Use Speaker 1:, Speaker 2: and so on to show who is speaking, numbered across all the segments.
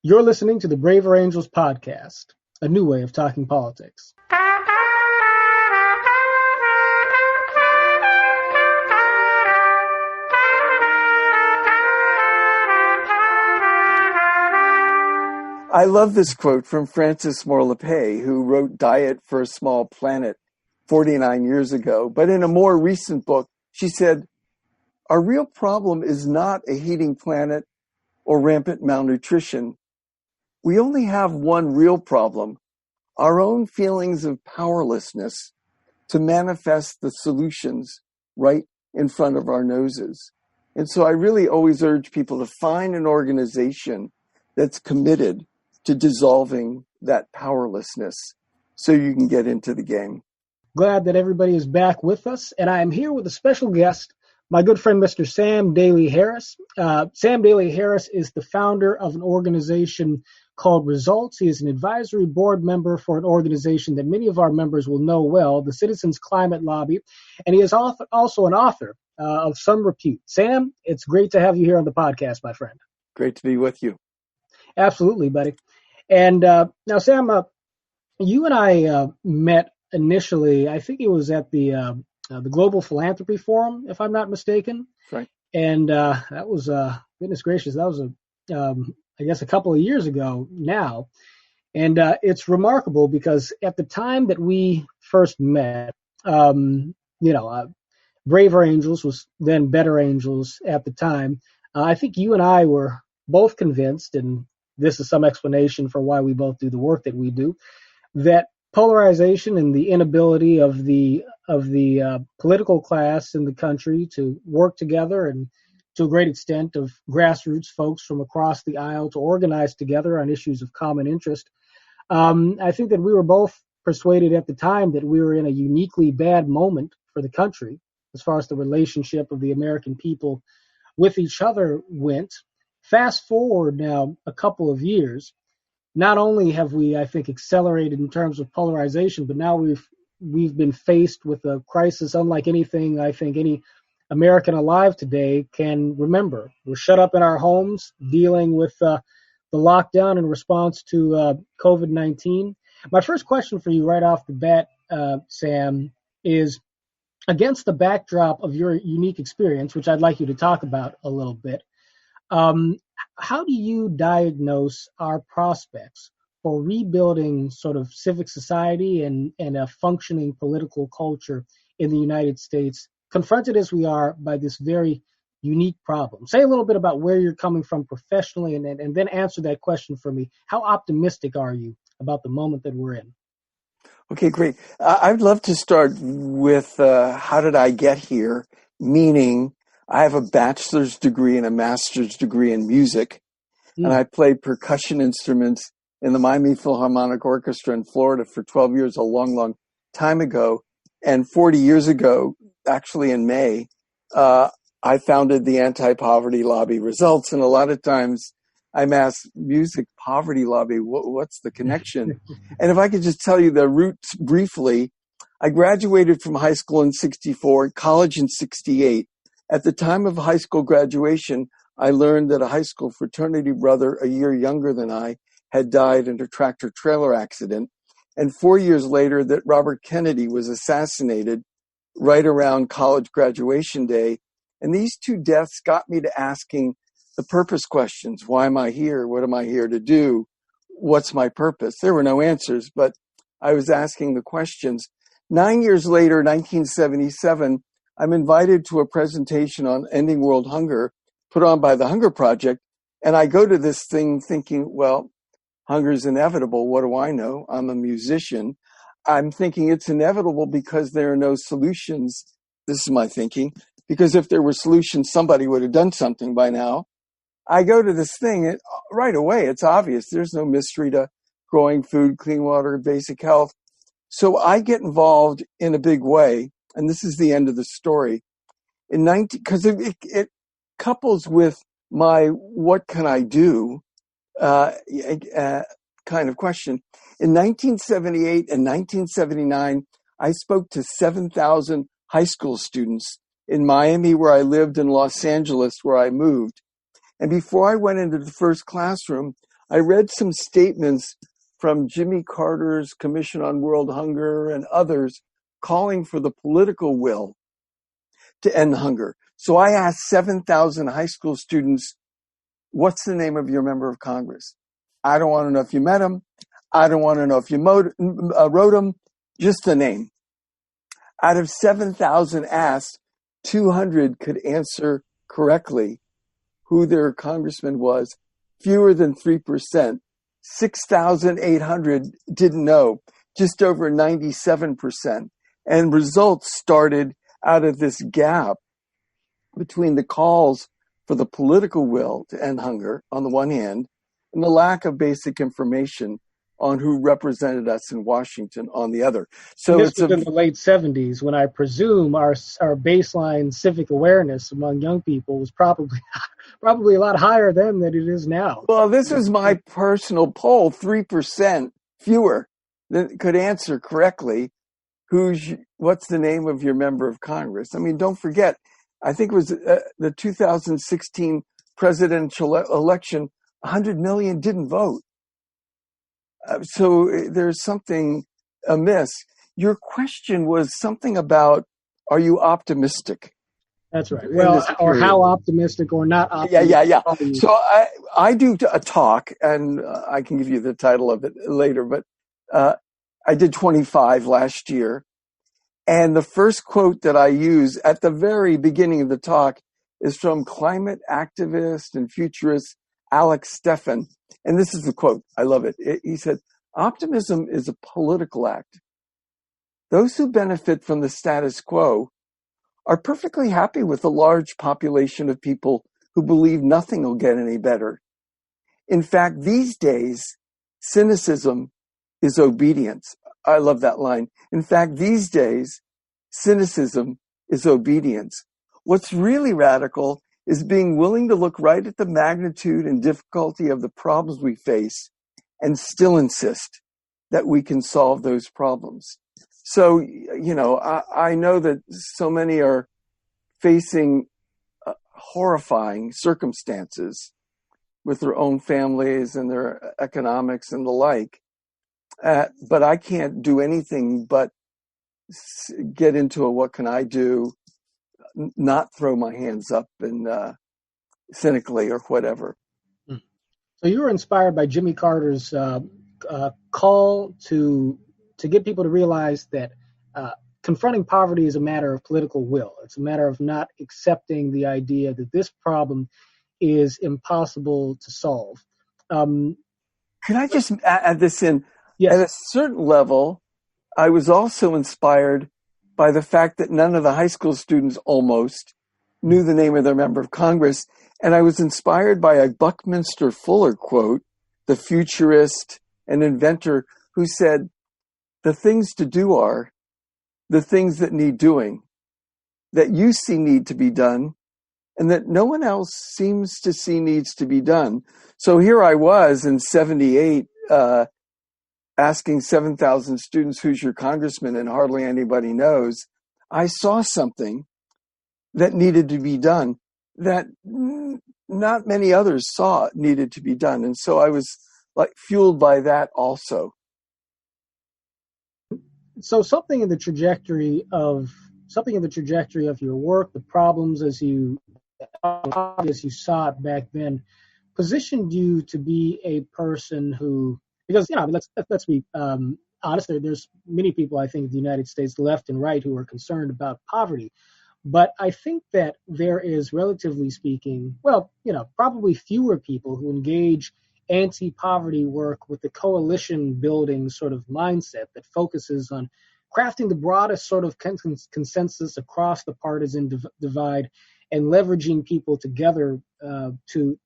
Speaker 1: You're listening to the Braver Angels podcast, a new way of talking politics.
Speaker 2: I love this quote from Frances Moore Lappé, who wrote Diet for a Small Planet 49 years ago. But in a more recent book, she said, "Our real problem is not a heating planet or rampant malnutrition. We only have one real problem, our own feelings of powerlessness to manifest the solutions right in front of our noses." And so I really always urge people to find an organization that's committed to dissolving that powerlessness so you can get into the game.
Speaker 1: Glad that everybody is back with us, and I am here with a special guest, my good friend, Mr. Sam Daley-Harris. Sam Daley-Harris is the founder of an organization called Results. He is an advisory board member for an organization that many of our members will know well, the Citizens Climate Lobby, and he is also an author of some repute. Sam, it's great to have you here on the podcast, my friend.
Speaker 2: Great to be with you.
Speaker 1: Absolutely, buddy. And now, Sam, you and I met initially, I think it was at the Global Philanthropy Forum, if I'm not mistaken.
Speaker 2: Right.
Speaker 1: And that was, goodness gracious, that was, I guess, a couple of years ago now. And it's remarkable because at the time that we first met, Braver Angels was then Better Angels at the time. I think you and I were both convinced, and this is some explanation for why we both do the work that we do, that polarization and the inability of the political class in the country to work together, and to a great extent of grassroots folks from across the aisle to organize together on issues of common interest. I think that we were both persuaded at the time that we were in a uniquely bad moment for the country as far as the relationship of the American people with each other went. Fast forward now a couple of years, not only have we, I think, accelerated in terms of polarization, but now we've been faced with a crisis unlike anything I think any American alive today can remember. We're shut up in our homes dealing with the lockdown in response to COVID-19. My first question for you right off the bat, Sam, is against the backdrop of your unique experience, which I'd like you to talk about a little bit. How do you diagnose our prospects for rebuilding sort of civic society and a functioning political culture in the United States, confronted as we are by this very unique problem? Say a little bit about where you're coming from professionally, and then answer that question for me. How optimistic are you about the moment that we're in?
Speaker 2: Okay, great. I'd love to start with how did I get here, meaning I have a bachelor's degree and a master's degree in music, and I played percussion instruments in the Miami Philharmonic Orchestra in Florida for 12 years, a long, long time ago. And 40 years ago, actually in May, I founded the anti-poverty lobby Results. And a lot of times I'm asked, music, poverty lobby, what's the connection? And if I could just tell you the roots briefly, I graduated from high school in 64, college in 68. At the time of high school graduation, I learned that a high school fraternity brother a year younger than I had died in a tractor-trailer accident. And 4 years later, that Robert Kennedy was assassinated right around college graduation day. And these two deaths got me to asking the purpose questions. Why am I here? What am I here to do? What's my purpose? There were no answers, but I was asking the questions. 9 years later, 1977, I'm invited to a presentation on ending world hunger put on by the Hunger Project. And I go to this thing thinking, well, hunger is inevitable. What do I know? I'm a musician. I'm thinking it's inevitable because there are no solutions. This is my thinking. Because if there were solutions, somebody would have done something by now. I go to this thing right away. It's obvious. There's no mystery to growing food, clean water, basic health. So I get involved in a big way. And this is the end of the story. Because it couples with my what can I do kind of question. In 1978 and 1979, I spoke to 7,000 high school students in Miami, where I lived, in Los Angeles, where I moved. And before I went into the first classroom, I read some statements from Jimmy Carter's Commission on World Hunger and others calling for the political will to end hunger. So I asked 7,000 high school students, what's the name of your member of Congress? I don't want to know if you met him. I don't want to know if you wrote him, just the name. Out of 7,000 asked, 200 could answer correctly who their congressman was, fewer than 3%. 6,800 didn't know, just over 97%. And results started out of this gap between the calls for the political will to end hunger on the one hand, and the lack of basic information on who represented us in Washington on the other. So
Speaker 1: this was in the late 70s, when I presume our baseline civic awareness among young people was probably a lot higher then than it is now.
Speaker 2: Well, this is my personal poll. 3% fewer that could answer correctly. What's the name of your member of Congress? I mean, don't forget, I think it was the 2016 presidential election, 100 million didn't vote. So there's something amiss. Your question was something about, are you optimistic?
Speaker 1: That's right. Well, or how optimistic or not optimistic.
Speaker 2: Yeah. So I do a talk, and I can give you the title of it later, but I did 25 last year. And the first quote that I use at the very beginning of the talk is from climate activist and futurist Alex Steffen. And this is the quote. I love it. He said, optimism is a political act. Those who benefit from the status quo are perfectly happy with a large population of people who believe nothing will get any better. In fact, these days, cynicism is obedience. I love that line. In fact, these days, cynicism is obedience. What's really radical is being willing to look right at the magnitude and difficulty of the problems we face and still insist that we can solve those problems. So, I know that so many are facing horrifying circumstances with their own families and their economics and the like. But I can't do anything but get into what can I do, not throw my hands up and cynically or whatever.
Speaker 1: So you were inspired by Jimmy Carter's call to get people to realize that confronting poverty is a matter of political will. It's a matter of not accepting the idea that this problem is impossible to solve.
Speaker 2: Can I just add this in?
Speaker 1: Yes.
Speaker 2: At a certain level, I was also inspired by the fact that none of the high school students almost knew the name of their member of Congress. And I was inspired by a Buckminster Fuller quote, the futurist and inventor, who said, the things to do are the things that need doing, that you see need to be done, and that no one else seems to see needs to be done. So here I was in 78, asking 7,000 students, who's your congressman? And hardly anybody knows. I saw something that needed to be done that not many others saw needed to be done. And so I was fueled by that also.
Speaker 1: So something in the trajectory of your work, the problems as you saw it back then, positioned you to be a person who, because let's be honest, there's many people, I think, in the United States, left and right, who are concerned about poverty. But I think that there is, relatively speaking, probably fewer people who engage anti-poverty work with the coalition building sort of mindset that focuses on crafting the broadest sort of consensus across the partisan divide and leveraging people together to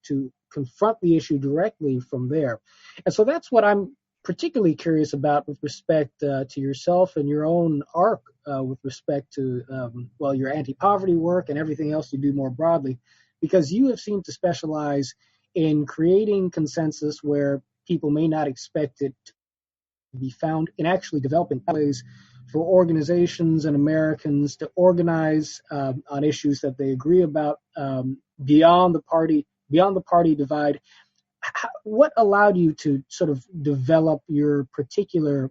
Speaker 1: confront the issue directly from there. And so that's what I'm particularly curious about with respect to yourself and your own arc with respect to, your anti-poverty work and everything else you do more broadly, because you have seemed to specialize in creating consensus where people may not expect it to be found, in actually developing ways for organizations and Americans to organize on issues that they agree about beyond the party divide. what allowed you to sort of develop your particular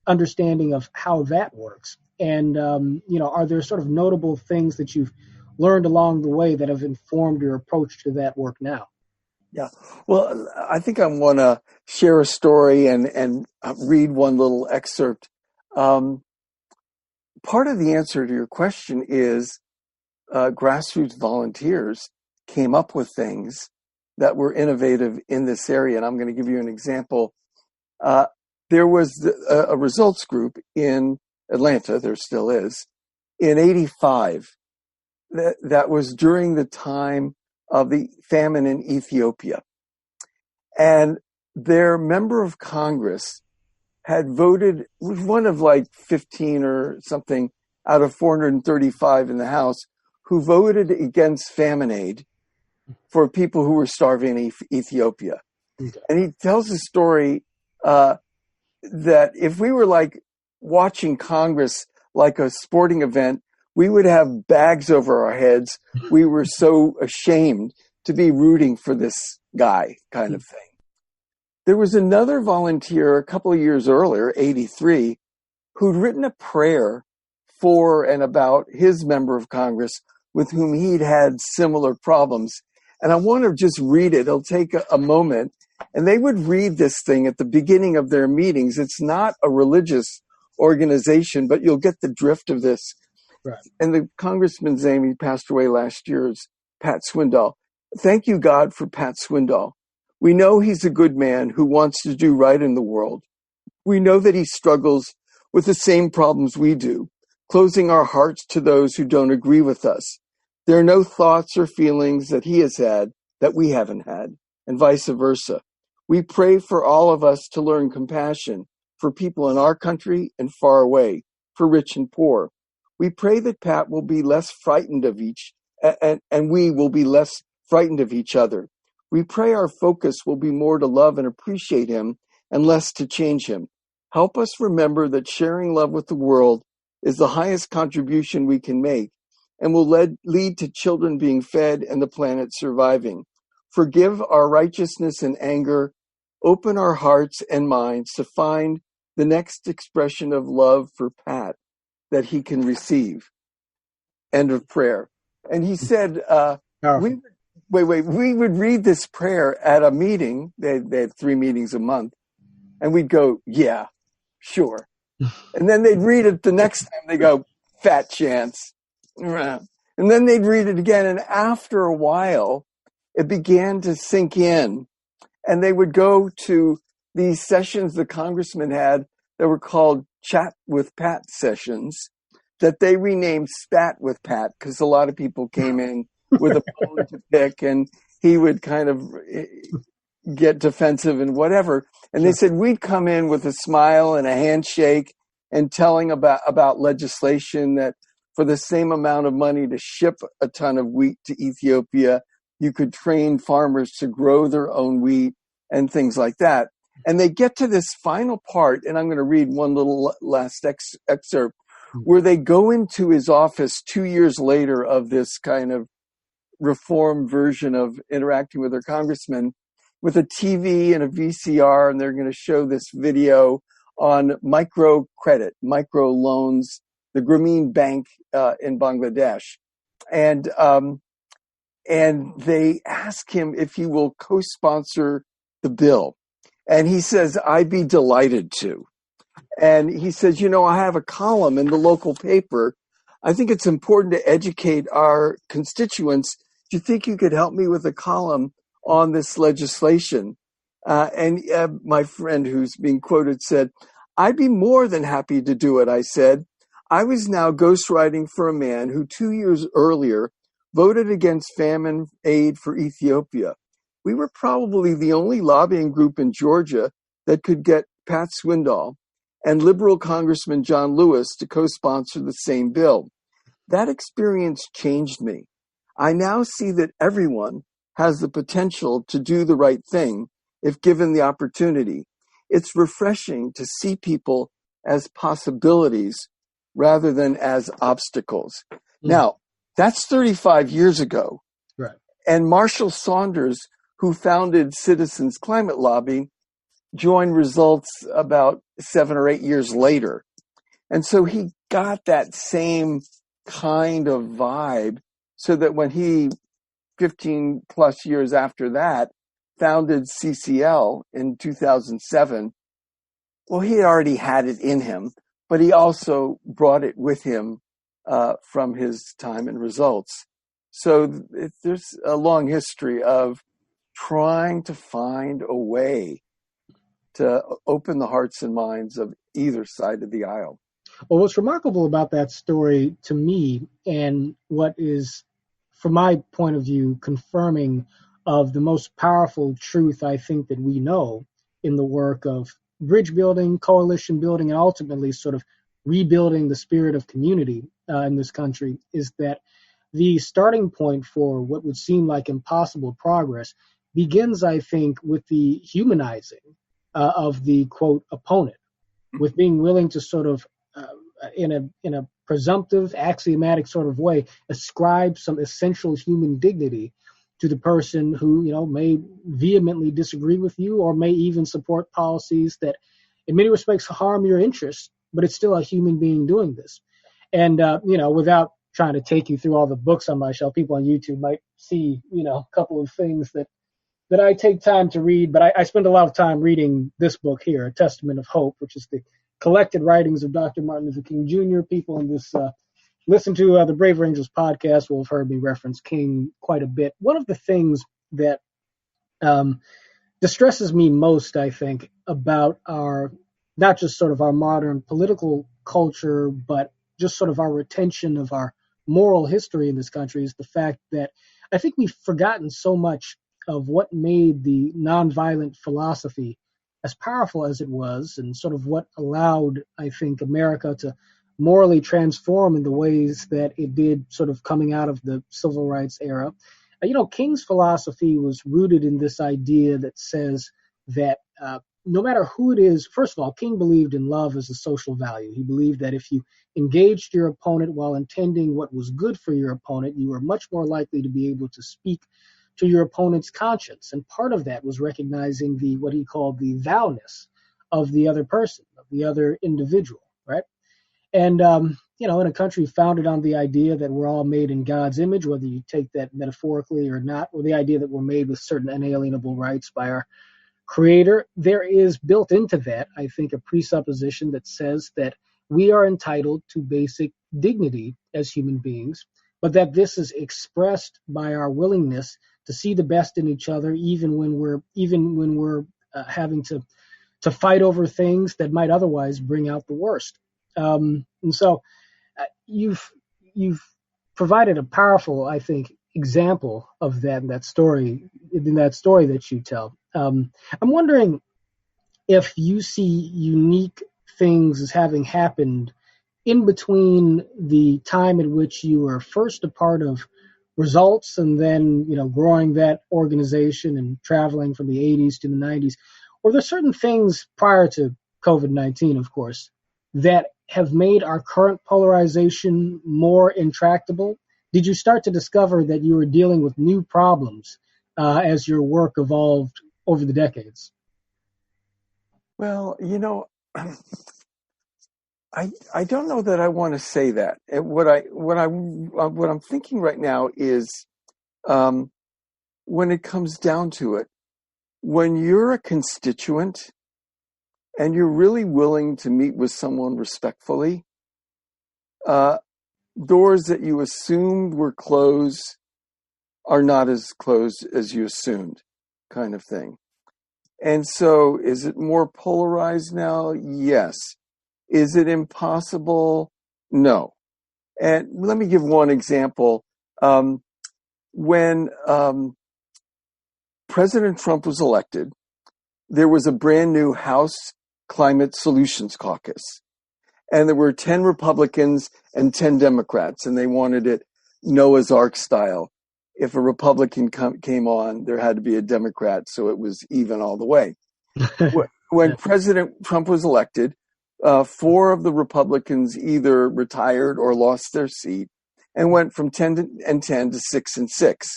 Speaker 1: understanding of how that works? And, are there sort of notable things that you've learned along the way that have informed your approach to that work now?
Speaker 2: Yeah. Well, I think I want to share a story and read one little excerpt. Part of the answer to your question is grassroots volunteers came up with things that were innovative in this area. And I'm going to give you an example. There was a results group in Atlanta, there still is, in 85. That was during the time of the famine in Ethiopia. And their member of Congress had voted, was one of like 15 or something out of 435 in the House, who voted against famine aid for people who were starving in Ethiopia. Okay. And he tells a story that if we were like watching Congress like a sporting event, we would have bags over our heads. We were so ashamed to be rooting for this guy, kind of thing. There was another volunteer a couple of years earlier, 83, who'd written a prayer for and about his member of Congress with whom he'd had similar problems. And I want to just read it. It'll take a moment. And they would read this thing at the beginning of their meetings. It's not a religious organization, but you'll get the drift of this. Right. And the congressman's name, he passed away last year, is Pat Swindoll. Thank you, God, for Pat Swindoll. We know he's a good man who wants to do right in the world. We know that he struggles with the same problems we do, closing our hearts to those who don't agree with us. There are no thoughts or feelings that he has had that we haven't had, and vice versa. We pray for all of us to learn compassion for people in our country and far away, for rich and poor. We pray that Pat will be less frightened of and we will be less frightened of each other. We pray our focus will be more to love and appreciate him and less to change him. Help us remember that sharing love with the world is the highest contribution we can make and will lead to children being fed and the planet surviving. Forgive our righteousness and anger. Open our hearts and minds to find the next expression of love for Pat that he can receive. End of prayer. And he said, we would read this prayer at a meeting. They had 3 meetings a month. And we'd go, yeah, sure. And then they'd read it the next time. They go, fat chance. And then they'd read it again. And after a while, it began to sink in. And they would go to these sessions the congressman had that were called Chat with Pat sessions, that they renamed Spat with Pat, because a lot of people came in with a bone to pick, and he would kind of get defensive and whatever. And they said we'd come in with a smile and a handshake and telling about legislation that for the same amount of money to ship a ton of wheat to Ethiopia, you could train farmers to grow their own wheat and things like that. And they get to this final part, and I'm going to read one little last excerpt, where they go into his office 2 years later of this kind of reform version of interacting with their congressman with a TV and a VCR, and they're going to show this video on microcredit, micro loans, the Grameen Bank in Bangladesh. And they ask him if he will co-sponsor the bill. And he says, I'd be delighted to. And he says, I have a column in the local paper. I think it's important to educate our constituents. Do you think you could help me with a column on this legislation? And my friend who's being quoted said, I'd be more than happy to do it. I said, I was now ghostwriting for a man who 2 years earlier voted against famine aid for Ethiopia. We were probably the only lobbying group in Georgia that could get Pat Swindoll and liberal Congressman John Lewis to co-sponsor the same bill. That experience changed me. I now see that everyone has the potential to do the right thing if given the opportunity. It's refreshing to see people as possibilities rather than as obstacles. Now, that's 35 years ago. Right. And Marshall Saunders, who founded Citizens Climate Lobby, joined Results about 7 or 8 years later. And so he got that same kind of vibe, so that when he, 15 plus years after that, founded CCL in 2007, well, he had already had it in him, but he also brought it with him from his time in Results. So there's a long history of trying to find a way to open the hearts and minds of either side of the aisle.
Speaker 1: Well, what's remarkable about that story to me, and what is, from my point of view, confirming of the most powerful truth I think that we know in the work of bridge building, coalition building, and ultimately sort of rebuilding the spirit of community in this country, is that the starting point for what would seem like impossible progress begins, I think, with the humanizing of the, quote, opponent, with being willing to sort of, in a presumptive, axiomatic sort of way, ascribe some essential human dignity to the person who, may vehemently disagree with you, or may even support policies that in many respects harm your interests, but it's still a human being doing this. And, without trying to take you through all the books on my shelf, people on YouTube might see, a couple of things that I take time to read, but I spend a lot of time reading this book here, A Testament of Hope, which is the collected writings of Dr. Martin Luther King Jr. People in this listen to the Braver Angels podcast will have heard me reference King quite a bit. One of the things that distresses me most, I think, about our, not just sort of our modern political culture, but just sort of our retention of our moral history in this country, is the fact that I think we've forgotten so much of what made the nonviolent philosophy as powerful as it was, and sort of what allowed, I think, America to morally transform in the ways that it did, sort of coming out of the civil rights era. King's philosophy was rooted in this idea that says that no matter who it is, first of all, King believed in love as a social value. He believed that if you engaged your opponent while intending what was good for your opponent, you were much more likely to be able to speak to your opponent's conscience. And part of that was recognizing what he called the thou-ness of the other person, of the other individual, right? And, in a country founded on the idea that we're all made in God's image, whether you take that metaphorically or not, or the idea that we're made with certain inalienable rights by our Creator, there is built into that, I think, a presupposition that says that we are entitled to basic dignity as human beings, but that this is expressed by our willingness to see the best in each other, even when we're having to fight over things that might otherwise bring out the worst. And so you've provided a powerful, I think, example of that in that story that you tell. I'm wondering if you see unique things as having happened in between the time in which you were first a part of Results, and then, growing that organization and traveling from the 80s to the 90s. Or there's certain things prior to COVID-19, of course, that have made our current polarization more intractable? Did you start to discover that you were dealing with new problems as your work evolved over the decades?
Speaker 2: Well, I don't know that I want to say that. What I'm thinking right now is, when it comes down to it, when you're a constituent and you're really willing to meet with someone respectfully, doors that you assumed were closed are not as closed as you assumed, kind of thing. And so, is it more polarized now? Yes. Is it impossible? No. And let me give one example. When President Trump was elected, there was a brand new House Climate Solutions Caucus. And there were 10 Republicans and 10 Democrats, and they wanted it Noah's Ark style. If a Republican came on, there had to be a Democrat, so it was even all the way. When President Trump was elected, 4 of the Republicans either retired or lost their seat, and went from 10 and 10 to 6 and 6.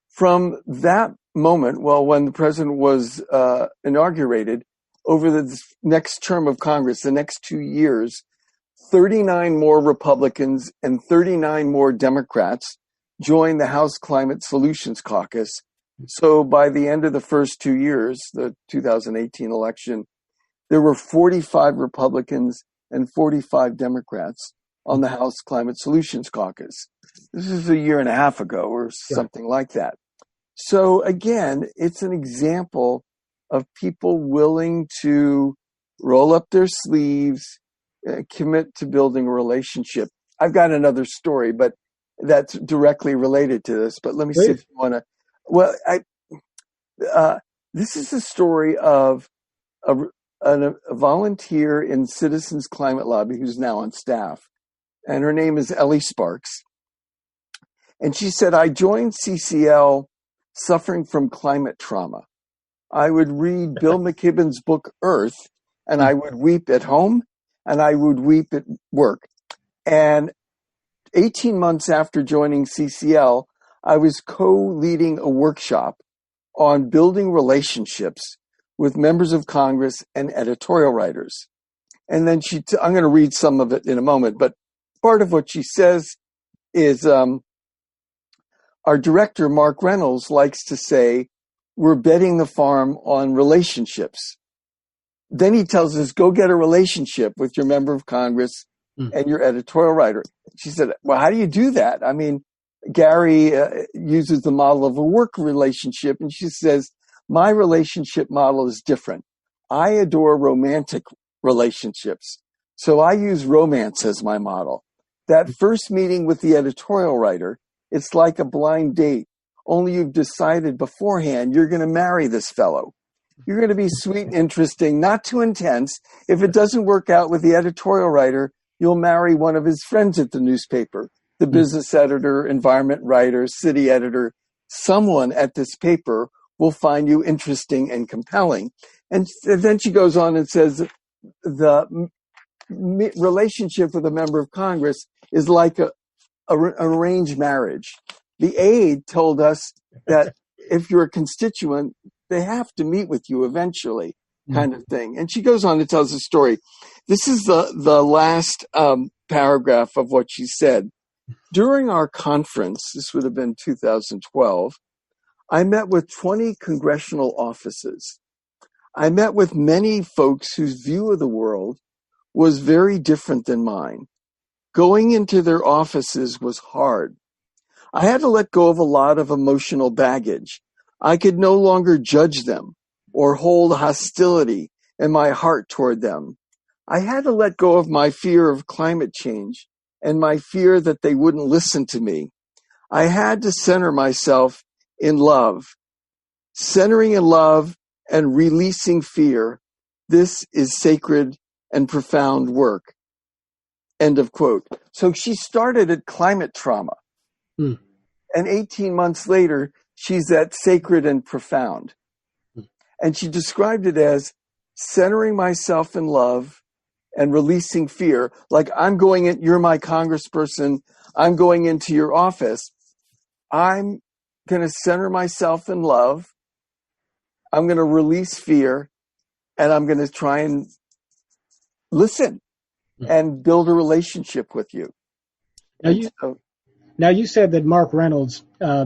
Speaker 2: From that moment, well, when the president was inaugurated, over the next term of Congress, the next 2 years, 39 more Republicans and 39 more Democrats joined the House Climate Solutions Caucus. So by the end of the first 2 years, the 2018 election, there were 45 Republicans and 45 Democrats on the House Climate Solutions Caucus. This is a year and a half ago or something like that. So again, it's an example of people willing to roll up their sleeves, commit to building a relationship. I've got another story, but that's directly related to this. But let me see if you want to. Well, this is a story of a volunteer in Citizens Climate Lobby who's now on staff, and her name is Ellie Sparks. And she said, I joined CCL suffering from climate trauma. I would read Bill McKibben's book, Earth, and I would weep at home and I would weep at work. And 18 months after joining CCL, I was co-leading a workshop on building relationships with members of Congress and editorial writers. And then I'm going to read some of it in a moment, but part of what she says is our director, Mark Reynolds, likes to say, we're betting the farm on relationships. Then he tells us, go get a relationship with your member of Congress and your editorial writer. She said, well, how do you do that? I mean, Gary uses the model of a work relationship, and she says, my relationship model is different. I adore romantic relationships, so I use romance as my model. That first meeting with the editorial writer, it's like a blind date, only you've decided beforehand you're going to marry this fellow. You're going to be sweet and interesting, not too intense. If it doesn't work out with the editorial writer, you'll marry one of his friends at the newspaper, the business editor, environment writer, city editor. Someone at this paper will find you interesting and compelling. And then she goes on and says the relationship with a member of Congress is like an arranged marriage. The aide told us that if you're a constituent, they have to meet with you eventually, kind of thing. And she goes on to tell us a story. This is the last paragraph of what she said. During our conference, this would have been 2012, I met with 20 congressional offices. I met with many folks whose view of the world was very different than mine. Going into their offices was hard. I had to let go of a lot of emotional baggage. I could no longer judge them or hold hostility in my heart toward them. I had to let go of my fear of climate change and my fear that they wouldn't listen to me. I had to center myself in love. Centering in love and releasing fear. This is sacred and profound work. End of quote. So she started at climate trauma. And 18 months later, she's at sacred and profound. And she described it as centering myself in love and releasing fear. Like I'm going in, you're my congressperson. I'm going into your office. I'm going to center myself in love. I'm going to release fear, and I'm going to try and listen and build a relationship with you.
Speaker 1: Now you said that Mark Reynolds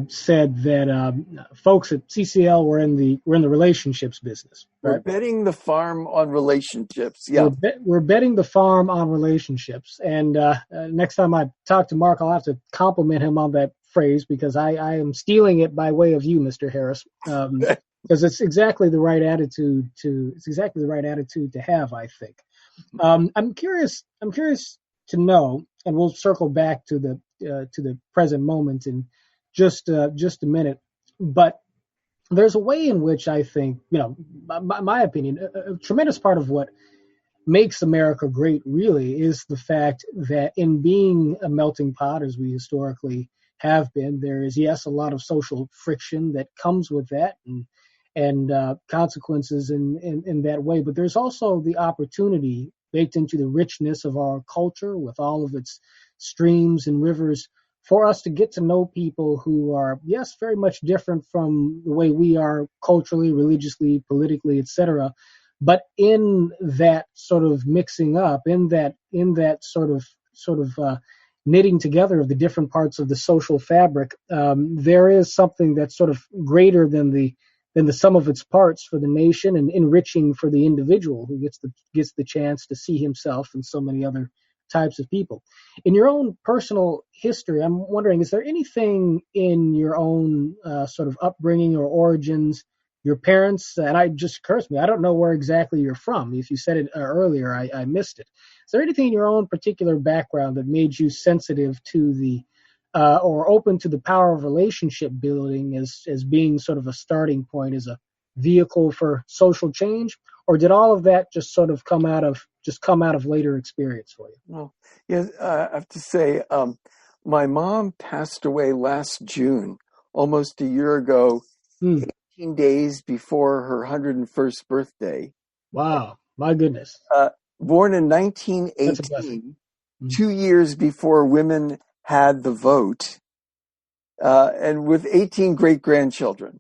Speaker 1: said that folks at CCL were in the relationships business. Right?
Speaker 2: We're betting the farm on relationships. Yeah,
Speaker 1: we're betting the farm on relationships. And next time I talk to Mark, I'll have to compliment him on that phrase because I am stealing it by way of you, Mr. Harris, because it's exactly the right attitude to have. I think. I'm curious to know, and we'll circle back to the present moment in just a minute. But there's a way in which I think, my opinion, a tremendous part of what makes America great really is the fact that in being a melting pot, as we historically have been, there is, yes, a lot of social friction that comes with that and consequences in that way. But there's also the opportunity baked into the richness of our culture with all of its streams and rivers for us to get to know people who are, yes, very much different from the way we are culturally, religiously, politically, etc. But in that sort of mixing up, in that sort of knitting together of the different parts of the social fabric, there is something that's sort of greater than the sum of its parts for the nation, and enriching for the individual who gets the chance to see himself and so many other types of people. In your own personal history, I'm wondering, is there anything in your own sort of upbringing or origins, your parents, and I just occurs to me, I don't know where exactly you're from. If you said it earlier, I missed it. Is there anything in your own particular background that made you sensitive to the or open to the power of relationship building as being sort of a starting point, as a vehicle for social change, or did all of that just sort of come out of later experience for you?
Speaker 2: Well, yeah, I have to say, my mom passed away last June, almost a year ago,
Speaker 1: Hmm.
Speaker 2: 18 days before her 101st birthday.
Speaker 1: Wow, my goodness,
Speaker 2: Born in
Speaker 1: that's a blessing.
Speaker 2: 1918,
Speaker 1: Hmm.
Speaker 2: 2 years before women had the vote, and with 18 great-grandchildren.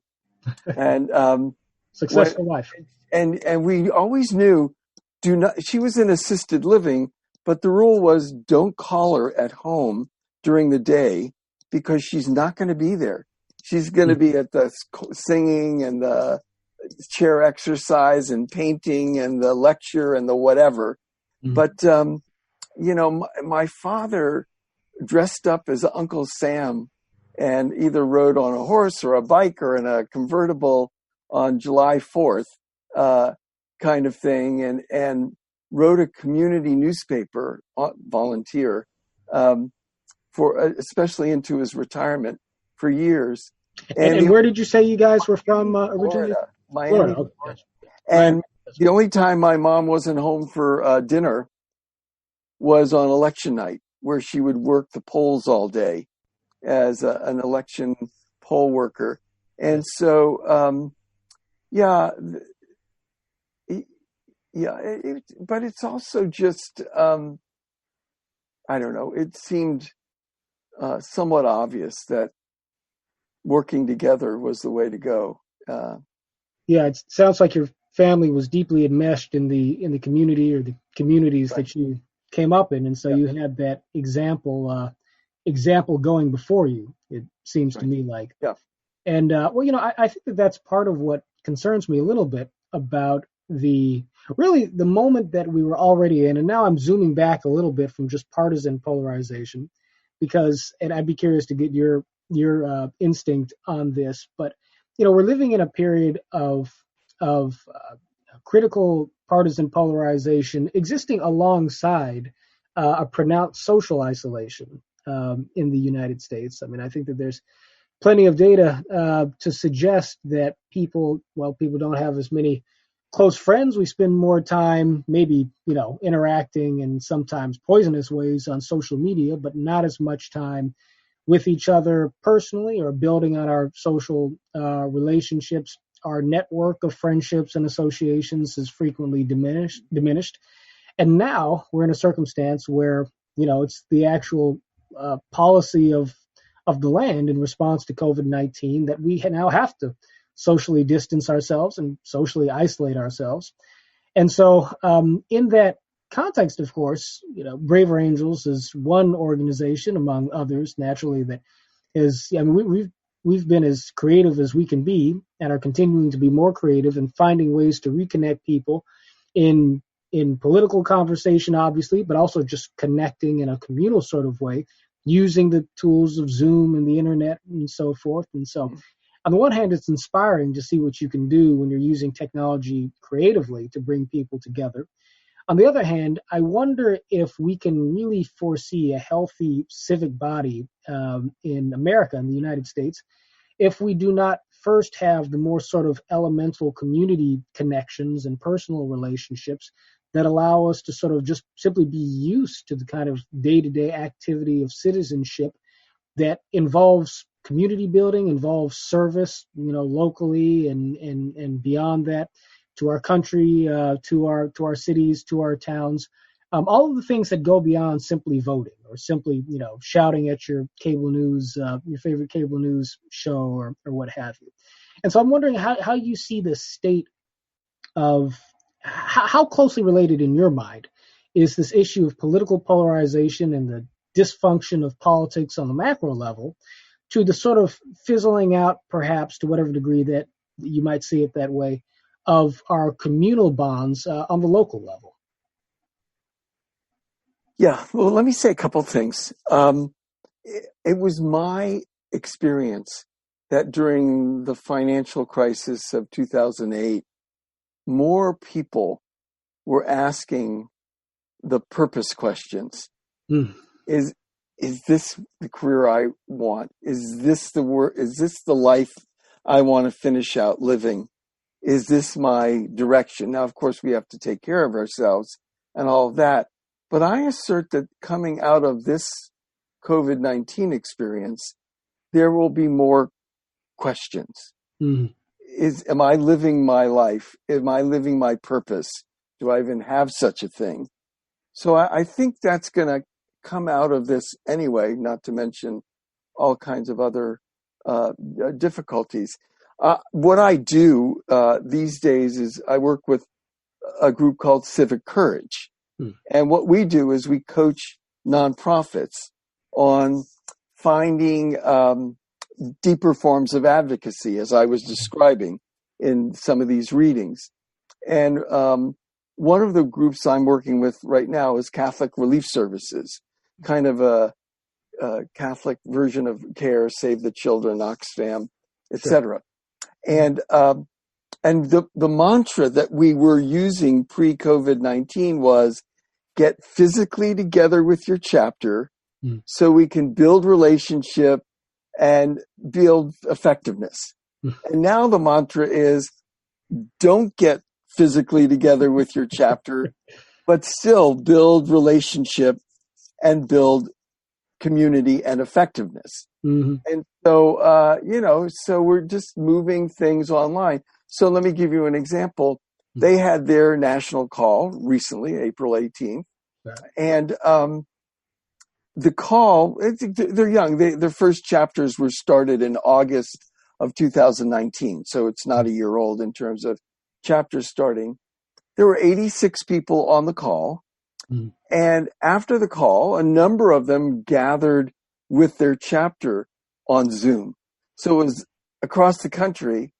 Speaker 2: And when
Speaker 1: Successful life.
Speaker 2: and we always knew, do not. She was in assisted living, but the rule was don't call her at home during the day because she's not going to be there. She's going to
Speaker 1: Hmm.
Speaker 2: be at the singing and the chair exercise and painting and the lecture and the whatever.
Speaker 1: Hmm.
Speaker 2: But my father dressed up as Uncle Sam and either rode on a horse or a bike or in a convertible on July 4th, kind of thing, and wrote a community newspaper, volunteer, for especially into his retirement for years.
Speaker 1: And where did you say you guys were from originally?
Speaker 2: Florida, Miami.
Speaker 1: Florida. Okay, gotcha.
Speaker 2: And
Speaker 1: Miami.
Speaker 2: the only time my mom wasn't home for dinner was on election night, where she would work the polls all day as an election poll worker. And so, yeah, but it's also just, I don't know, it seemed somewhat obvious that working together was the way to go.
Speaker 1: Yeah, it sounds like your family was deeply enmeshed in the community, or the communities
Speaker 2: Right.
Speaker 1: that you came up in, and so
Speaker 2: Yeah.
Speaker 1: you had that example going before you. It seems to
Speaker 2: Right.
Speaker 1: me like.
Speaker 2: Yeah.
Speaker 1: And I think that's part of what concerns me a little bit about the moment that we were already in, and now I'm zooming back a little bit from just partisan polarization, and I'd be curious to get your instinct on this, but we're living in a period of critical partisan polarization existing alongside a pronounced social isolation in the United States. I mean, I think that there's plenty of data to suggest that people don't have as many close friends. We spend more time maybe, interacting in sometimes poisonous ways on social media, but not as much time with each other personally or building on our social relationships. Our network of friendships and associations is frequently diminished. And now we're in a circumstance where, it's the actual policy of the land in response to COVID-19 that we now have to socially distance ourselves and socially isolate ourselves. And so, in that context, of course, Braver Angels is one organization among others, naturally, that is. I mean, we've been as creative as we can be, and are continuing to be more creative in finding ways to reconnect people in political conversation, obviously, but also just connecting in a communal sort of way, using the tools of Zoom and the internet and so forth. And so, on the one hand, it's inspiring to see what you can do when you're using technology creatively to bring people together. On the other hand, I wonder if we can really foresee a healthy civic body in America, in the United States, if we do not first have the more sort of elemental community connections and personal relationships that allow us to sort of just simply be used to the kind of day-to-day activity of citizenship that involves community building, involves service, locally and beyond that, to our country, to our cities, to our towns. all of the things that go beyond simply voting or simply, shouting at your cable news, your favorite cable news show or what have you. And so I'm wondering how you see the state of how closely related in your mind is this issue of political polarization and the dysfunction of politics on the macro level to the sort of fizzling out, perhaps to whatever degree that you might see it that way, of our communal bonds on the local level.
Speaker 2: Yeah, well, let me say a couple things. It was my experience that during the financial crisis of 2008, more people were asking the purpose questions.
Speaker 1: Mm.
Speaker 2: Is this the career I want? Is this the work? Is this the life I want to finish out living? Is this my direction? Now, of course, we have to take care of ourselves and all of that. But I assert that coming out of this COVID-19 experience, there will be more questions.
Speaker 1: Mm.
Speaker 2: Am I living my life? Am I living my purpose? Do I even have such a thing? So I think that's going to come out of this anyway, not to mention all kinds of other difficulties. What I do these days is I work with a group called Civic Courage. And what we do is we coach nonprofits on finding deeper forms of advocacy, as I was describing in some of these readings. And one of the groups I'm working with right now is Catholic Relief Services, kind of a Catholic version of CARE, Save the Children, Oxfam, etc. Sure. And the mantra that we were using pre-COVID-19 was get physically together with your chapter so we can build relationship and build effectiveness. And now the mantra is don't get physically together with your chapter, but still build relationship and build community and effectiveness. Mm-hmm. And so, so we're just moving things online. So let me give you an example. They had their national call recently, April 18th. Right. And the call, they're young. Their first chapters were started in August of 2019. So it's not a year old in terms of chapters starting. There were 86 people on the call. Mm. And after the call, a number of them gathered with their chapter on Zoom. So it was across the country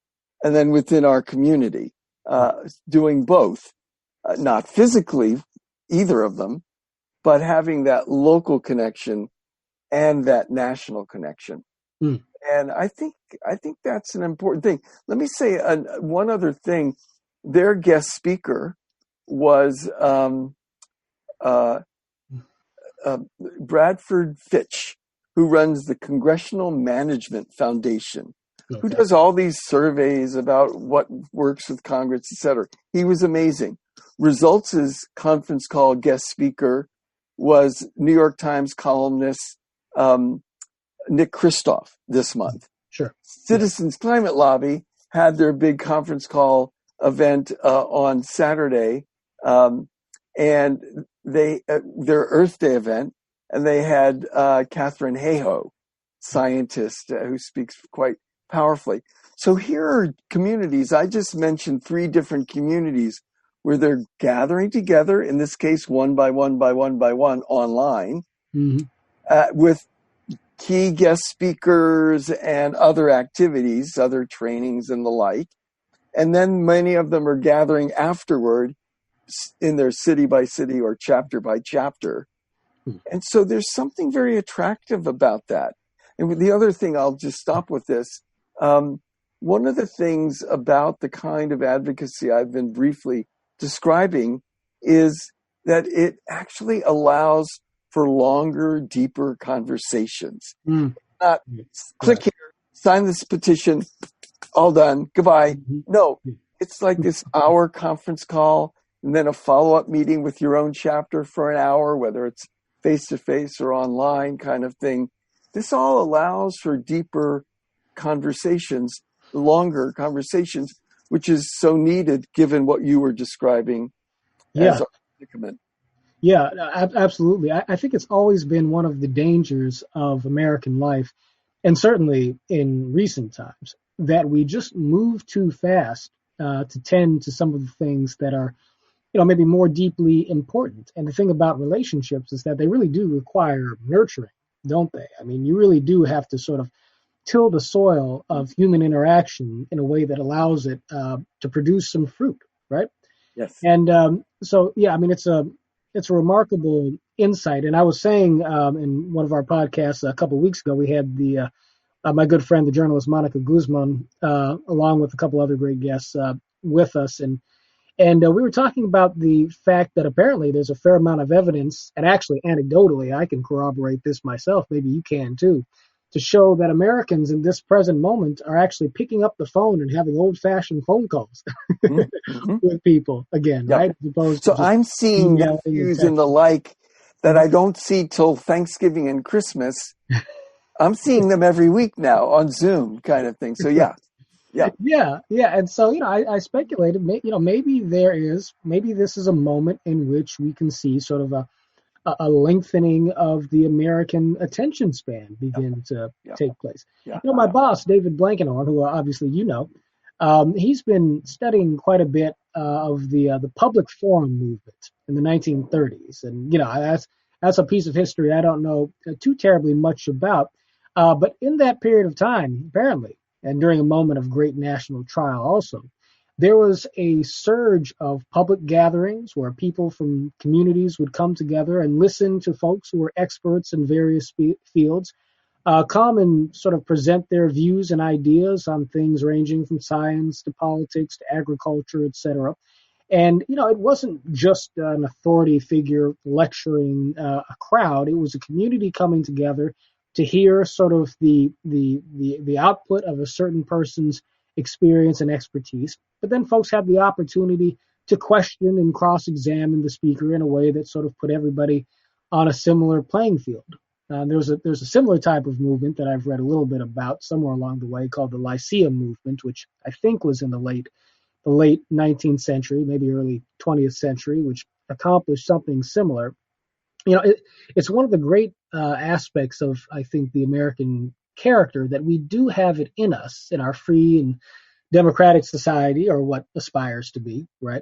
Speaker 2: and then within our community, doing both, not physically, either of them, but having that local connection and that national connection. Mm. And I think that's an important thing. Let me say one other thing. Their guest speaker was Bradford Fitch, who runs the Congressional Management Foundation, who does all these surveys about what works with Congress, et cetera. He was amazing. Results' conference call guest speaker was New York Times columnist Nick Kristof this month. Sure. Citizens Climate Lobby had their big conference call event on Saturday, and their Earth Day event, and they had Catherine Hayhoe, scientist who speaks quite powerfully. So here are communities. I just mentioned 3 different communities where they're gathering together, in this case, one by one online, with key guest speakers and other activities, other trainings and the like. And then many of them are gathering afterward in their city by city or chapter by chapter. And so there's something very attractive about that. And the other thing, I'll just stop with this. One of the things about the kind of advocacy I've been briefly describing is that it actually allows for longer, deeper conversations. Not click here, sign this petition, all done, goodbye. No, it's like this hour conference call and then a follow-up meeting with your own chapter for an hour, whether it's face-to-face or online kind of thing. This all allows for deeper conversations, longer conversations, which is so needed given what you were describing as our predicament.
Speaker 1: Yeah, absolutely. I think it's always been one of the dangers of American life, and certainly in recent times, that we just move too fast to tend to some of the things that are, maybe more deeply important. And the thing about relationships is that they really do require nurturing, don't they? I mean, you really do have to sort of till the soil of human interaction in a way that allows it to produce some fruit, right?
Speaker 2: Yes.
Speaker 1: And so, yeah, I mean, it's a remarkable insight. And I was saying in one of our podcasts a couple of weeks ago, we had the my good friend, the journalist Monica Guzman, along with a couple other great guests with us, and we were talking about the fact that apparently there's a fair amount of evidence, and actually anecdotally, I can corroborate this myself. Maybe you can too, to show that Americans in this present moment are actually picking up the phone and having old-fashioned phone calls
Speaker 2: Mm-hmm.
Speaker 1: with people again,
Speaker 2: Yep.
Speaker 1: right? As opposed to
Speaker 2: So
Speaker 1: just
Speaker 2: I'm seeing
Speaker 1: emailing and
Speaker 2: nephews and the
Speaker 1: texting.
Speaker 2: like that
Speaker 1: Mhm.
Speaker 2: I don't see till Thanksgiving and Christmas. I'm seeing them every week now on Zoom kind of thing. So yeah, yeah,
Speaker 1: Yeah, yeah, and so I speculated, maybe maybe this is a moment in which we can see sort of a lengthening of the American attention span
Speaker 2: yeah,
Speaker 1: begin to
Speaker 2: yeah,
Speaker 1: take place.
Speaker 2: yeah.
Speaker 1: My boss, David Blankenhorn, who obviously he's been studying quite a bit of the public forum movement in the 1930s, and that's a piece of history I don't know too terribly much about. But in that period of time, apparently, and during a moment of great national trial, also, there was a surge of public gatherings where people from communities would come together and listen to folks who were experts in various fields, come and sort of present their views and ideas on things ranging from science to politics to agriculture, etc. And it wasn't just an authority figure lecturing a crowd; it was a community coming together to hear sort of the output of a certain person's experience and expertise. But then folks had the opportunity to question and cross-examine the speaker in a way that sort of put everybody on a similar playing field. There's a similar type of movement that I've read a little bit about somewhere along the way called the Lyceum movement, which I think was in the late 19th century, maybe early 20th century, which accomplished something similar. It's one of the great aspects of, I think, the American character that we do have it in us in our free and democratic society, or what aspires to be, right?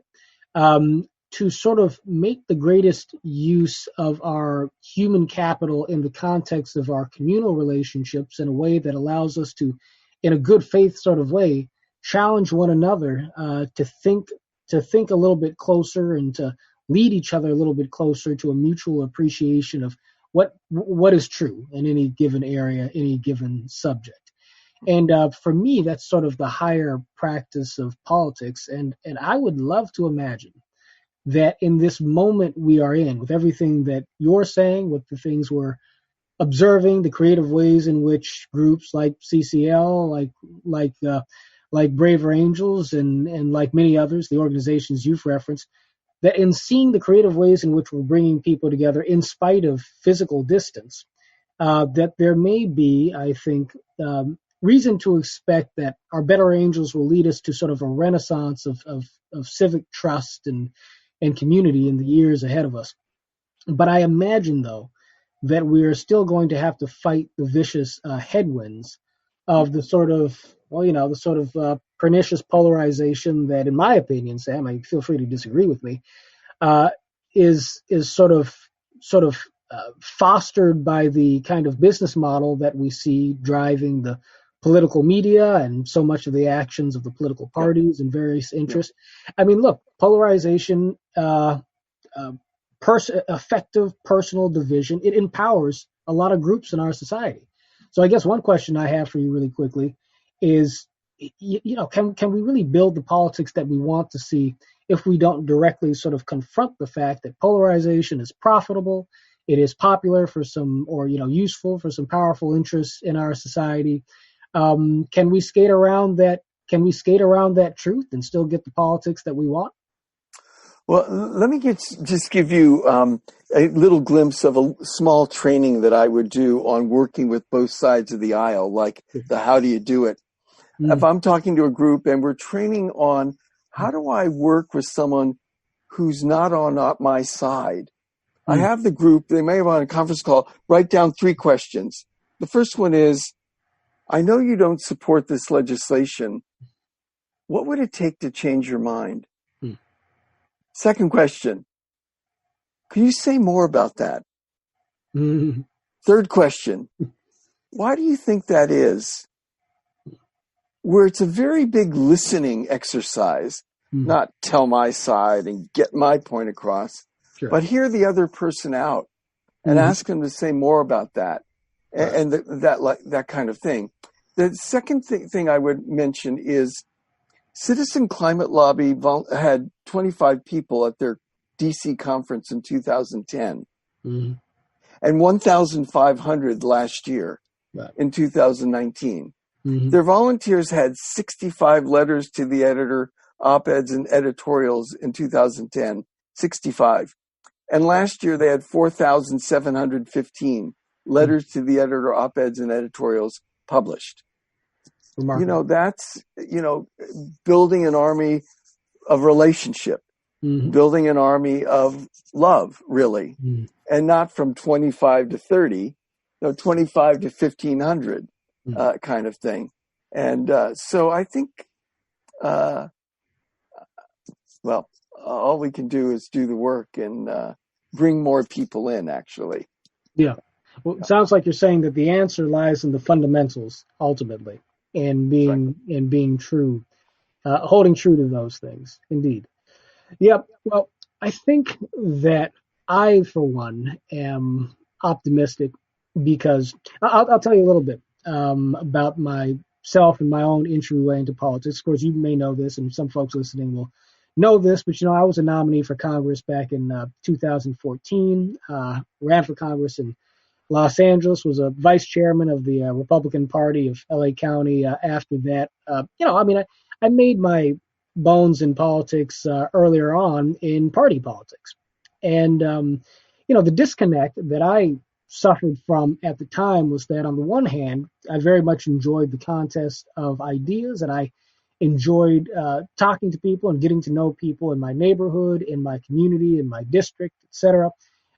Speaker 1: To sort of make the greatest use of our human capital in the context of our communal relationships in a way that allows us to, in a good faith sort of way, challenge one another to think a little bit closer and to lead each other a little bit closer to a mutual appreciation of what is true in any given area, any given subject. And for me, that's sort of the higher practice of politics. And I would love to imagine that in this moment we are in, with everything that you're saying, with the things we're observing, the creative ways in which groups like CCL, like Braver Angels, and like many others, the organizations you've referenced, that in seeing the creative ways in which we're bringing people together in spite of physical distance, that there may be, I think, reason to expect that our better angels will lead us to sort of a renaissance of civic trust and community in the years ahead of us. But I imagine, though, that we are still going to have to fight the vicious headwinds of the sort of, pernicious polarization that, in my opinion, Sam, I feel free to disagree with me, uh, is sort of fostered by the kind of business model that we see driving the political media and so much of the actions of the political
Speaker 2: Yeah,
Speaker 1: parties and various
Speaker 2: yeah,
Speaker 1: interests. I mean, look, polarization, uh, effective personal division, it empowers a lot of groups in our society. So I guess one question I have for you really quickly is, can we really build the politics that we want to see if we don't directly sort of confront the fact that polarization is profitable, it is popular for some, or useful for some powerful interests in our society? Can we skate around that? Can we skate around that truth and still get the politics that we want?
Speaker 2: Well, let me just give you a little glimpse of a small training that I would do on working with both sides of the aisle, like the how do you do it. If
Speaker 1: Mm,
Speaker 2: I'm talking to a group and we're training on how do I work with someone who's not on my side, I have the group, they may have on a conference call, write down 3 questions. The first one is, I know you don't support this legislation. What would it take to change your mind? Second question, can you say more about that? Third question, why do you think that is? Where it's a very big listening exercise, not tell my side and get my point across, but hear the other person out and ask them to say more about that and that kind of thing. The second thing I would mention is Citizen Climate Lobby had 25 people at their DC conference in 2010 and 1,500 last year in 2019. Their volunteers had 65 letters to the editor, op-eds and editorials in 2010, 65. And last year they had 4,715 letters to the editor, op-eds and editorials published. Remarkable. That's, building an army of relationship, building an army of love, really, and not from 25 to 30, 25 to 1,500. Kind of thing. And so I think, all we can do is do the work and bring more people in, actually.
Speaker 1: Yeah. Well, it sounds like you're saying that the answer lies in the fundamentals, ultimately, and being true, holding true to those things. Indeed. Yeah. Well, I think that I, for one, am optimistic because I'll tell you a little bit about myself and my own entryway into politics. Of course, you may know this, and some folks listening will know this, but I was a nominee for Congress back in 2014, ran for Congress in Los Angeles, was a vice chairman of the Republican Party of LA County after that. I made my bones in politics earlier on in party politics. And, the disconnect that I suffered from at the time was that on the one hand, I very much enjoyed the contest of ideas and I enjoyed talking to people and getting to know people in my neighborhood, in my community, in my district, etc.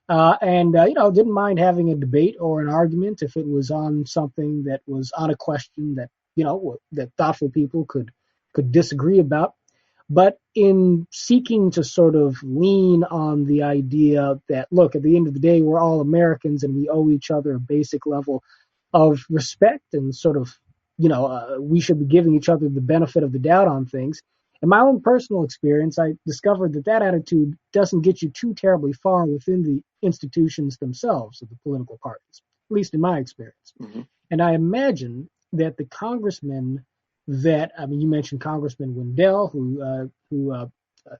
Speaker 1: Didn't mind having a debate or an argument if it was on something that was on a question that, that thoughtful people could disagree about. But in seeking to sort of lean on the idea that, look, at the end of the day, we're all Americans and we owe each other a basic level of respect and sort of, we should be giving each other the benefit of the doubt on things. In my own personal experience, I discovered that attitude doesn't get you too terribly far within the institutions themselves of the political parties, at least in my experience. And I imagine that the congressmen you mentioned Congressman Wendell, who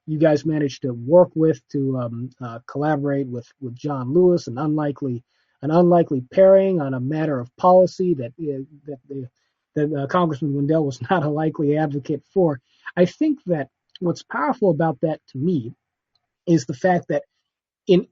Speaker 1: you guys managed to work with to collaborate with John Lewis, an unlikely pairing on a matter of policy that Congressman Wendell was not a likely advocate for. I think that what's powerful about that to me is the fact that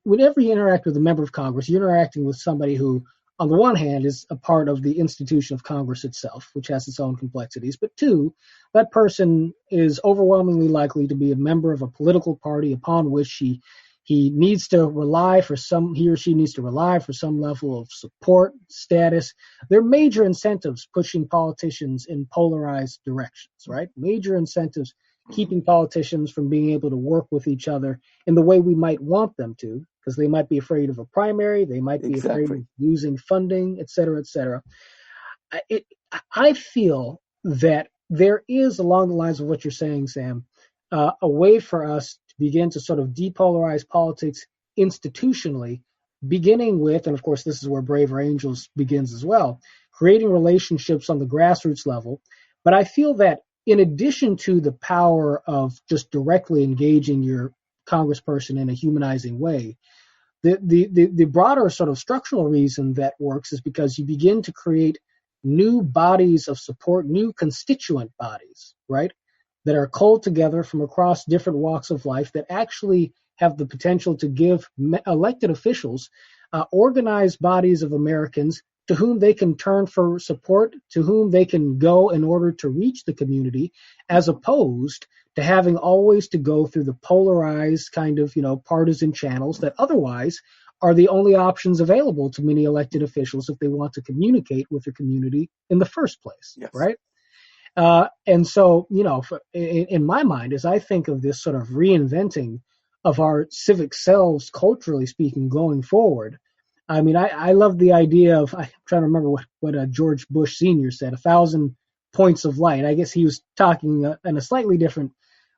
Speaker 1: whenever you interact with a member of Congress, you're interacting with somebody who, on the one hand, is a part of the institution of Congress itself, which has its own complexities. But two, that person is overwhelmingly likely to be a member of a political party upon which he needs to rely for he or she needs to rely for some level of support, status. There are major incentives pushing politicians in polarized directions, right? Major incentives keeping politicians from being able to work with each other in the way we might want them to, because they might be afraid of a primary, they might be afraid of losing funding, et cetera, et cetera. I feel that there is, along the lines of what you're saying, Sam, a way for us to begin to sort of depolarize politics institutionally, beginning with, and of course this is where Braver Angels begins as well, creating relationships on the grassroots level. But I feel that in addition to the power of just directly engaging your congressperson in a humanizing way, the broader sort of structural reason that works is because you begin to create new bodies of support, new constituent bodies, right, that are culled together from across different walks of life that actually have the potential to give elected officials organized bodies of Americans to whom they can turn for support, to whom they can go in order to reach the community, as opposed to having always to go through the polarized kind of, partisan channels that otherwise are the only options available to many elected officials if they want to communicate with their community in the first place,
Speaker 2: Yes.
Speaker 1: right? And so, in my mind, as I think of this sort of reinventing of our civic selves, culturally speaking, going forward, I mean, I love the idea of, I'm trying to remember what George Bush Sr. said, 1,000 points of light. I guess he was talking in a slightly different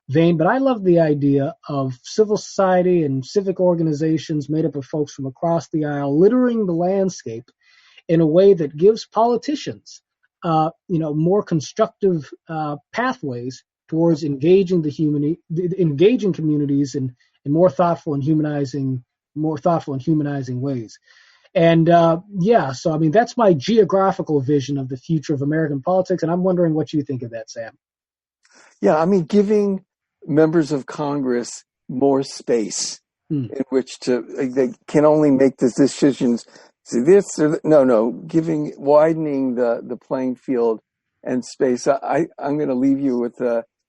Speaker 1: vein, but I love the idea of civil society and civic organizations made up of folks from across the aisle littering the landscape in a way that gives politicians, more constructive pathways towards engaging communities in more thoughtful and humanizing ways. And so I mean that's my geographical vision of the future of American politics, and I'm wondering what you think of that, Sam.
Speaker 2: Yeah, I mean, giving members of Congress more space in which they can only make the decisions. See this or widening the playing field and space. I'm going to leave you with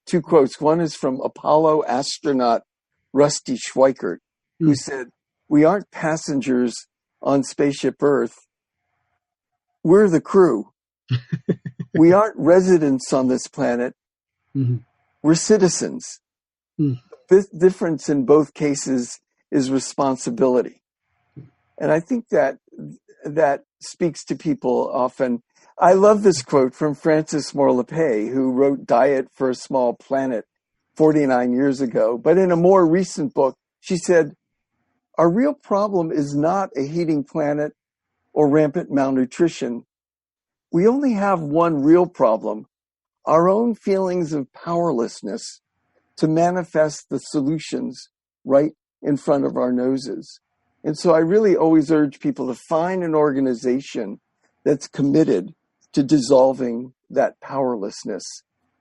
Speaker 2: two quotes. One is from Apollo astronaut Rusty Schweickart, who said, "We aren't passengers on spaceship Earth. We're the crew. We aren't residents on this planet.
Speaker 1: Mm-hmm.
Speaker 2: We're citizens." The difference in both cases is responsibility. And I think that speaks to people often. I love this quote from Frances Moore Lappé, who wrote Diet for a Small Planet 49 years ago. But in a more recent book, she said, "Our real problem is not a heating planet or rampant malnutrition. We only have one real problem, our own feelings of powerlessness to manifest the solutions right in front of our noses." And so I really always urge people to find an organization that's committed to dissolving that powerlessness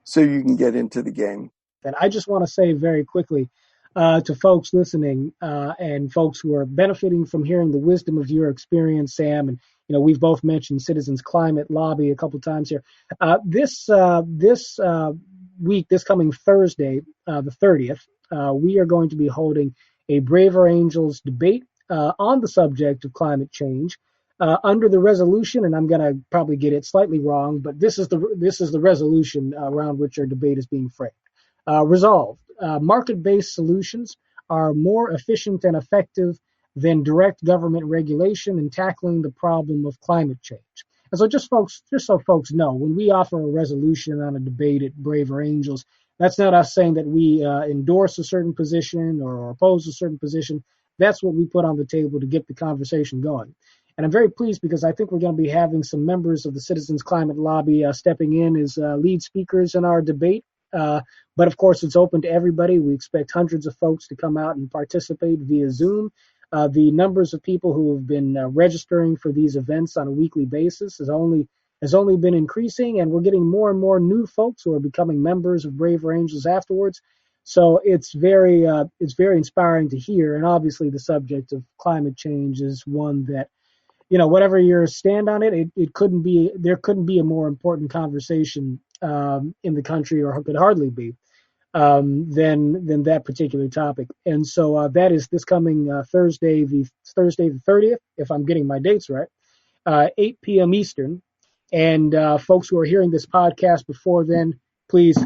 Speaker 2: so you can get into the game.
Speaker 1: And I just want to say very quickly to folks listening and folks who are benefiting from hearing the wisdom of your experience, Sam, and we've both mentioned Citizens Climate Lobby a couple times here. This week, this coming Thursday, the 30th, we are going to be holding a Braver Angels debate on the subject of climate change under the resolution, and I'm going to probably get it slightly wrong, but this is the resolution around which our debate is being framed. Resolved: market-based solutions are more efficient and effective than direct government regulation in tackling the problem of climate change. And so just so folks know, when we offer a resolution on a debate at Braver Angels, that's not us saying that we endorse a certain position or oppose a certain position. That's what we put on the table to get the conversation going. And I'm very pleased because I think we're going to be having some members of the Citizens Climate Lobby stepping in as lead speakers in our debate. But of course, it's open to everybody. We expect hundreds of folks to come out and participate via Zoom. The numbers of people who have been registering for these events on a weekly basis has only been increasing, and we're getting more and more new folks who are becoming members of Braver Angels afterwards. So it's very inspiring to hear. And obviously, the subject of climate change is one that, whatever your stand on it, there couldn't be a more important conversation in the country, or could hardly be, than that particular topic. And so that is this coming Thursday the 30th, if I'm getting my dates right, 8 p.m. Eastern. And folks who are hearing this podcast before then, please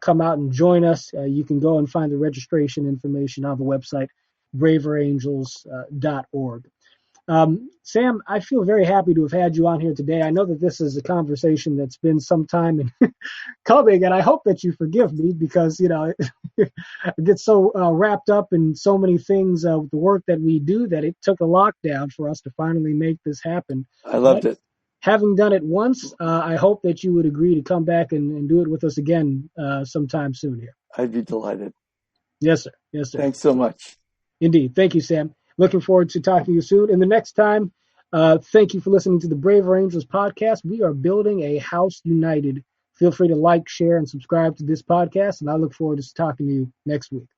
Speaker 1: come out and join us. You can go and find the registration information on the website, braverangels.org. Sam, I feel very happy to have had you on here today. I know that this is a conversation that's been some time in coming, and I hope that you forgive me because, I get so wrapped up in so many things, the work that we do, that it took a lockdown for us to finally make this happen.
Speaker 2: I loved it.
Speaker 1: Having done it once, I hope that you would agree to come back and do it with us again sometime soon here.
Speaker 2: I'd be delighted.
Speaker 1: Yes, sir. Yes, sir.
Speaker 2: Thanks so much.
Speaker 1: Indeed. Thank you, Sam. Looking forward to talking to you soon. And the next time, thank you for listening to the Braver Angels podcast. We are building a house united. Feel free to like, share, and subscribe to this podcast. And I look forward to talking to you next week.